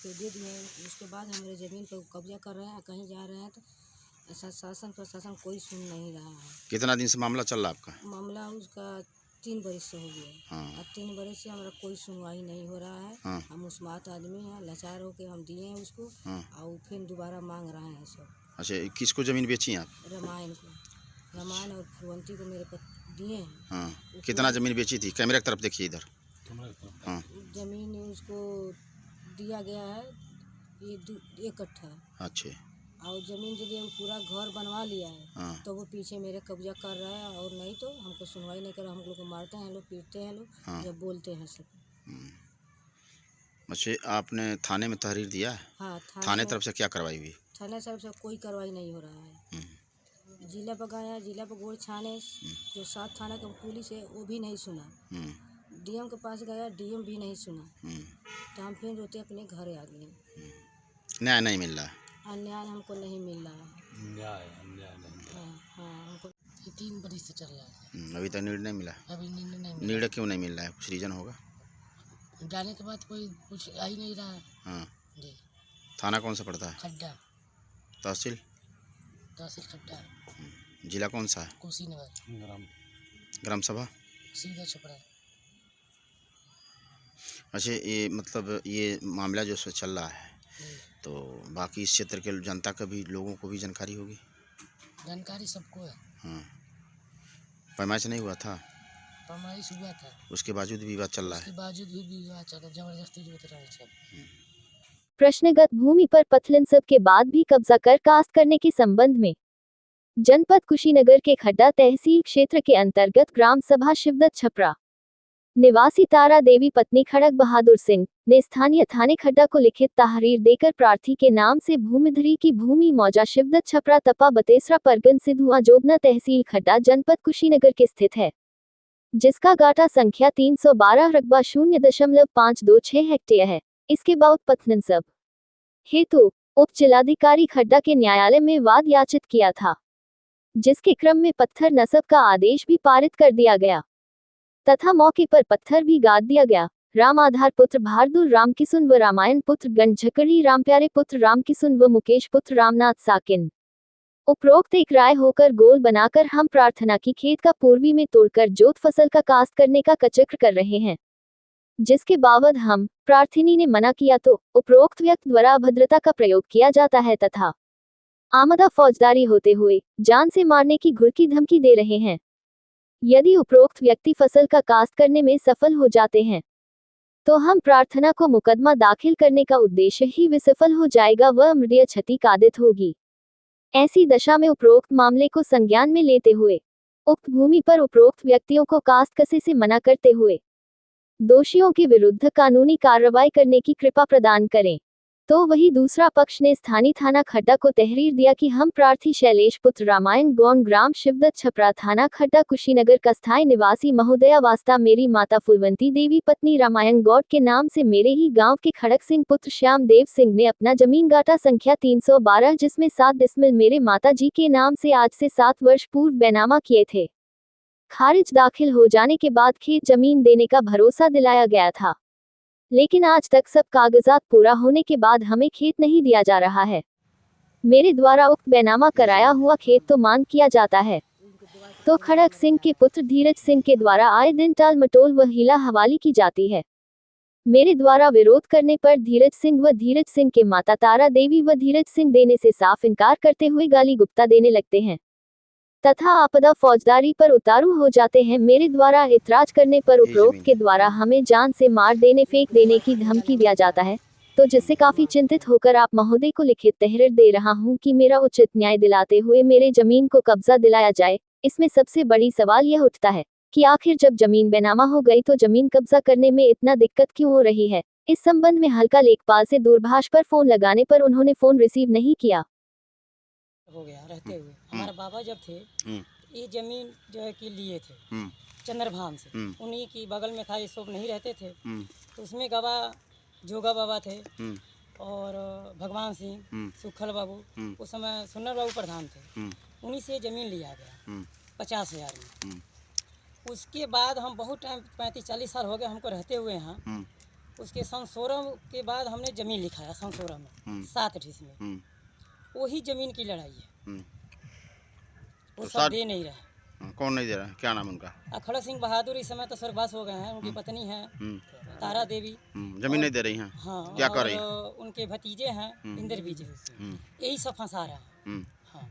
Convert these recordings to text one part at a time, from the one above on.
उसको दे दिए। उसके बाद हमारे ज़मीन पर कब्जा कर रहे हैं, कहीं जा रहे हैं तो ऐसा शासन प्रशासन कोई सुन नहीं रहा है। कितना दिन से मामला चल रहा है आपका? मामला उसका 3 बरस से हो गया। हाँ। अब 3 बरस से हमारा कोई सुनवाई नहीं हो रहा है। हाँ। हम उस्मात आदमी हैं, लाचार होके हम दिए हैं उसको। हाँ। और फिर दोबारा मांग रहे हैं सब। अच्छा, किसको ज़मीन बेची आप? रामायण को, रामायण और फुलवंती को मेरे दिए हैं। हाँ। कितना ज़मीन बेची थी? कैमरे की तरफ देखिए इधर। हाँ। ज़मीन उसको दिया गया है ये 1 कट्ठा। अच्छा। और ज़मीन दे दिया, पूरा घर बनवा लिया है। हाँ। तो वो पीछे मेरे कब्जा कर रहा है, और नहीं तो हमको सुनवाई नहीं कर रहा। हम लोग को मारते हैं लोग, पीटते हैं लोग। हाँ। जब बोलते हैं सब। अच्छा, आपने थाने में तहरीर दिया है? हाँ, थाने तरफ से क्या कार्रवाई हुई? थाने साहब से कोई कार्रवाई नहीं हो रहा है। जिला पर गया, जिला पर गोड़ छाने जो 7 थाना का पुलिस है वो भी नहीं सुना। डीएम के पास गया, डीएम भी नहीं सुना। तो हम फिर रोते अपने घर आ गए। न्याय नहीं मिल रहा है? अन्याय हमको नहीं मिल रहा है। अन्याय नहीं। हाँ, हमको 3 बरस से चल रहा है। अभी तक निर्णय नहीं मिला? अभी निर्णय नहीं मिला। निर्णय क्यों नहीं मिल रहा है? कुछ रीज़न होगा? जाने के बाद कोई कुछ आ ही नहीं रहा है। हाँ। जी। थाना कौन सा पड़ता है? खड्डा। तहसील खड्डा। जिला कौन सा है? कुशीनगर। ग्राम सभा सीधा छपरा। अच्छा, ये मतलब ये मामला जो चल रहा है तो बाकी इस क्षेत्र के जनता का भी, लोगों को भी जानकारी होगी? जानकारी सबको है। हाँ। पैमाइश नहीं हुआ था? पैमाइश हुआ था। उसके बावजूद भी विवाद चल रहा है? उसके बावजूद भी विवाद चल रहा है, जबरदस्ती जो रहा है सब। प्रश्नगत भूमि पर पथलनसब के बाद भी कब्जा कर कास्ट करने के संबंध में जनपद कुशीनगर के खड्डा तहसील क्षेत्र के अंतर्गत ग्राम सभा शिवदत्त छपरा निवासी तारा देवी पत्नी खड़क बहादुर सिंह ने स्थानीय थाने खड्डा को लिखित तहरीर देकर प्रार्थी के नाम से भूमिधरी की भूमि मौजा शिवदत्त छपरा तपा बतेसरा परगन सिधुआ जोबना तहसील खड्डा जनपद कुशीनगर के स्थित है, जिसका गाटा संख्या 312 रकबा 0.526 हेक्टेयर है। इसके बाद पथलनसब हेतु उप जिलाधिकारी खड्डा के न्यायालय में वाद याचित किया था, जिसके क्रम में पत्थर नसब का आदेश भी पारित कर दिया गया तथा मौके पर पत्थर भी गाड़ दिया गया। राम आधार पुत्र भारदुल राम किसुन व रामायण पुत्र गंझकड़ी राम प्यारे पुत्र राम किसुन व मुकेश पुत्र रामनाथ साकिन उपरोक्त एक राय होकर गोल बनाकर हम प्रार्थना की खेत का पूर्वी में तोड़कर जोत फसल का कास्ट करने का कचक्र कर रहे हैं, जिसके बावजूद हम प्रार्थिनी ने मना किया तो उपरोक्त व्यक्ति द्वारा अभद्रता का प्रयोग किया जाता है तथा आमदा फौजदारी होते हुए जान से मारने की घुड़की धमकी दे रहे हैं। यदि उपरोक्त व्यक्ति फसल का कास्ट करने में सफल हो जाते हैं तो हम प्रार्थना को मुकदमा दाखिल करने का उद्देश्य ही विसफल हो जाएगा व अमृतीय क्षति कादित होगी। ऐसी दशा में उपरोक्त मामले को संज्ञान में लेते हुए उक्त भूमि पर उपरोक्त व्यक्तियों को कास्ट कसे से मना करते हुए दोषियों के विरुद्ध कानूनी कार्रवाई करने की कृपा प्रदान करें। तो वही दूसरा पक्ष ने स्थानीय थाना खड्डा को तहरीर दिया कि हम प्रार्थी शैलेश पुत्र रामायण गौन ग्राम शिवदत्त छपरा थाना खड्डा कुशीनगर का स्थायी निवासी महोदया वास्ता मेरी माता फुलवंती देवी पत्नी रामायण गौड़ के नाम से मेरे ही गांव के खड़क सिंह पुत्र श्याम देव सिंह ने अपना जमीन गाटा संख्या 312 जिसमें 7 डिसमिल मेरे माता जी के नाम से आज से 7 वर्ष पूर्व बैनामा किए थे, खारिज दाखिल हो जाने के बाद खेत जमीन देने का भरोसा दिलाया गया था, लेकिन आज तक सब कागजात पूरा होने के बाद हमें खेत नहीं दिया जा रहा है। मेरे द्वारा उक्त बैनामा कराया हुआ खेत तो मांग किया जाता है, तो खड़क सिंह के पुत्र धीरज सिंह के द्वारा आए दिन टाल मटोल व हीला हवाली की जाती है। मेरे द्वारा विरोध करने पर धीरज सिंह के माता तारा देवी व धीरज सिंह देने से साफ इनकार करते हुए गाली गुप्ता देने लगते हैं तथा आपदा फौजदारी पर उतारू हो जाते हैं। मेरे द्वारा इतराज करने पर उपरोक्त के द्वारा हमें जान से मार देने फेंक देने की धमकी दिया जाता है, तो जिससे काफी चिंतित होकर आप महोदय को लिखित तहरीर दे रहा हूं कि मेरा उचित न्याय दिलाते हुए मेरे जमीन को कब्जा दिलाया जाए। इसमें सबसे बड़ी सवाल यह उठता है कि आखिर जब जमीन बेनामा हो गई तो जमीन कब्जा करने में इतना दिक्कत क्यों हो रही है। इस संबंध में हल्का लेखपाल से दूरभाष पर फोन लगाने पर उन्होंने फोन रिसीव नहीं किया। हो गया रहते हुए हमारे बाबा जब थे ये जमीन जो है कि लिए थे चंद्रभान से, उन्हीं की बगल में था, ये सब नहीं रहते थे। तो उसमें गवाह जोगा बाबा थे और भगवान सिंह सुखल बाबू, उस समय सुन्नर बाबू प्रधान थे, उन्हीं से ज़मीन लिया गया 50,000 में। उसके बाद हम बहुत टाइम 35-40 साल हो गए हमको रहते हुए यहाँ, उसके सन 16 के बाद हमने ज़मीन लिखाया सन 16 में 7 ठिस में। वही ज़मीन की लड़ाई है, वो तो सब दे नहीं रहे। कौन नहीं दे रहा है? क्या नाम उनका? अखड़ा सिंह बहादुर इस समय तो स्वर्गवास हो गए हैं, उनकी पत्नी है तारा देवी। जमीन नहीं दे रही हैं? हाँ, क्या कर रही और उनके भतीजे हैं इंद्र विजय, यही सब फंसा रहे हैं। हाँ,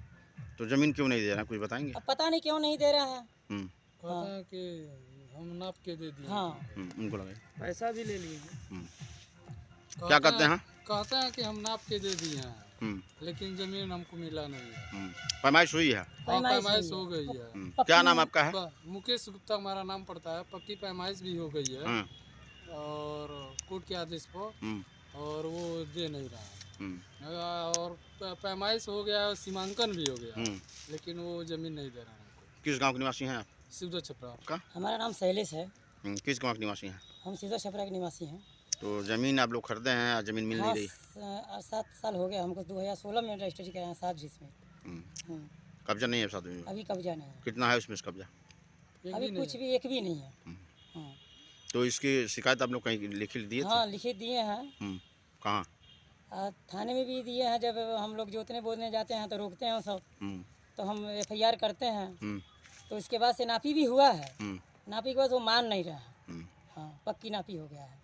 तो जमीन क्यों नहीं दे रहा है, कुछ बताएंगे? अब पता नहीं क्यों नहीं दे रहे हैं। कहते हैं कि हम नाप के दे दिए। हाँ, उनको लगे पैसा भी ले लिए। क्या कहते हैं? कहते हैं कि हम नाप के दे दिए हैं, लेकिन जमीन हमको मिला नहीं है। पैमाइश हुई है? पैमाइश हो गई है। क्या नाम आपका है? मुकेश गुप्ता हमारा नाम पड़ता है। पक्की पैमाइश भी हो गई है और कोर्ट के आदेश पर, और वो दे नहीं रहा है। और पैमाइश हो गया, सीमांकन भी हो गया, लेकिन वो जमीन नहीं दे रहा है हमको। किस गांव के निवासी हैं आप? शिवदत्त छपरा का? हमारा नाम शैलेश है। किस गांव के निवासी हैं? हम शिवदत्त छपरा के निवासी हैं। तो जमीन आप लोग खरीदे हैं, जमीन मिल नहीं रही? 7 साल हो गया हमको, 2016 में रजिस्ट्री कराया 7 ठिस में। कब्जा नहीं है साथ में? अभी कब्जा नहीं है, कितना है उसमें कब्जा? अभी कुछ भी एक भी नहीं है। हाँ, तो इसकी शिकायत आप लोग कहीं लिख दिए थे? हाँ लिखित दिए हैं। कहाँ? थाने में भी दिए हैं। जब हम लोग जोतने बोतने जाते हैं तो रोकते हैं सब, तो हम FIR करते हैं। तो इसके बाद से नापी भी हुआ है, नापी के बाद वो मान नहीं रहा है। हाँ, पक्की नापी हो गया है।